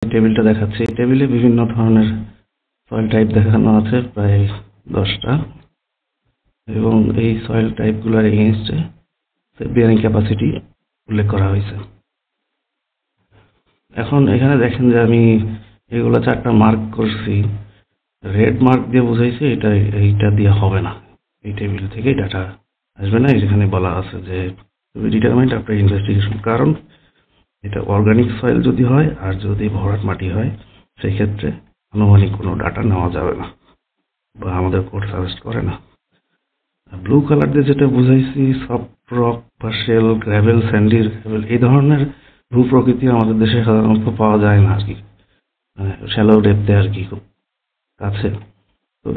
টেবিলটা দেখাচ্ছি। এই টেবিলে বিভিন্ন ধরনের সয়েল টাইপ দেখানো আছে, প্রায় 10টা, এবং এই সয়েল টাইপগুলোর এগেইনস্টে বিয়ারিং ক্যাপাসিটি উল্লেখ করা হয়েছে। এখন এখানে দেখেন যে আমি এগুলো 4টা মার্ক করছি, রেড মার্ক দিয়ে বুঝাইছি এইটা দিয়ে হবে না, এই টেবিল থেকে ডাটা আসবে না। এখানে বলা আছে যে ডিটারমাইন্ড আফটার ইনভেস্টিগেশন, কারণ এটা অর্গানিক সয়েল যদি হয় আর যদি ভরাট মাটি হয় সেই ক্ষেত্রে আনুমানিক কোনো ডাটা নেওয়া যাবে না বা আমাদের কোড সাজেস্ট করে না। ব্লু কালার দিয়ে যেটা বুঝাইছি সফট রক বা শেল, গ্র্যাভেল, স্যান্ডির গ্র্যাভেল, এই ধরনের ভূপ্রকৃতি আমাদের দেশে সাধারণত পাওয়া যায় না আর কি, শ্যালো ডেপথে আর কি, খুব কাছে। তো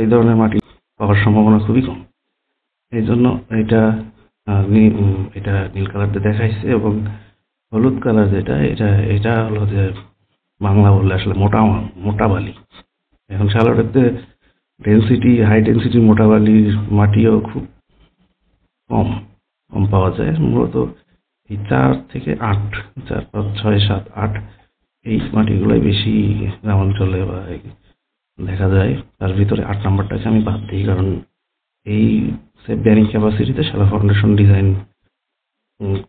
এই ধরনের মাটি পাওয়ার সম্ভাবনা খুবই কম। এই জন্য এটা নীল কালার দিয়ে দেখাইছে, এবং হলুদ কালার যেটা এটা হলো যে বাংলা বললে আসলে মোটা বালি। এখন শ্যালো ডেপথে হাই ডেন্সিটি মোটা বালির মাটিও খুব কম পাওয়া যায়। মূলত এই 4 থেকে 8, 4, 5, 6, 7, 8 এই মাটিগুলোই বেশি গ্রামাঞ্চলে বা দেখা যায়। তার ভিতরে 8 নাম্বারটাকে আমি বাদ দিই, কারণ এই সেফ বিয়ারিং ক্যাপাসিটিতে শ্যালো ফাউন্ডেশন ডিজাইন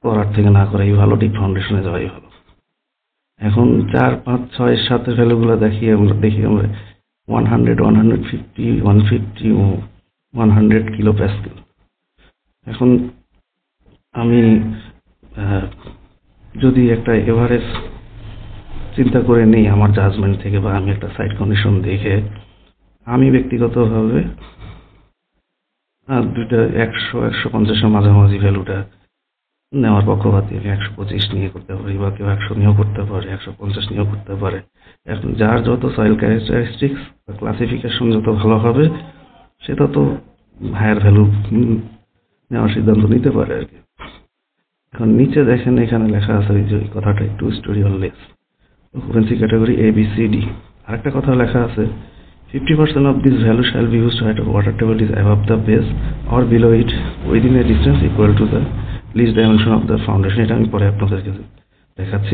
করার থেকে না করাই ভালো, ডিপ ফাউন্ডেশনে যাওয়াই ভালো। এখন 4, 5, 6, 7 এর ভ্যালুগুলো দেখি আমরা 100, 150, 150 ও 100 কিলো প্যাসকেল। এখন আমি যদি একটা এভারেজ চিন্তা করে নিই আমার জাজমেন্ট থেকে, বা আমি একটা সাইট কন্ডিশন দেখে, আমি ব্যক্তিগতভাবে দুইটা 100-150 এর মাঝামাঝি ভ্যালুটা নেওয়ার পক্ষপাতী। আমি 125 নিয়ে করতে পারি, বা কেউ 100 নিয়েও করতে পারে, 150 নিয়েও করতে পারে। এখন যার যত সয়েল ক্যারেক্টারিস্টিক্স বা ক্লাসিফিকেশন যত ভালো হবে, সে তত হায়ার ভ্যালু নেওয়ার সিদ্ধান্ত নিতে পারে আর কি। এখন নিচে দেখেন এখানে লেখা আছে যে কথাটা 2 story or less, occupancy category ABCD। আরেকটা কথা লেখা আছে 50% of this value shall be used when water table is above the base or below it within a distance equal to the least dimension of the foundation। এটা আমি পরে আপনাদেরকে দেখাচ্ছি।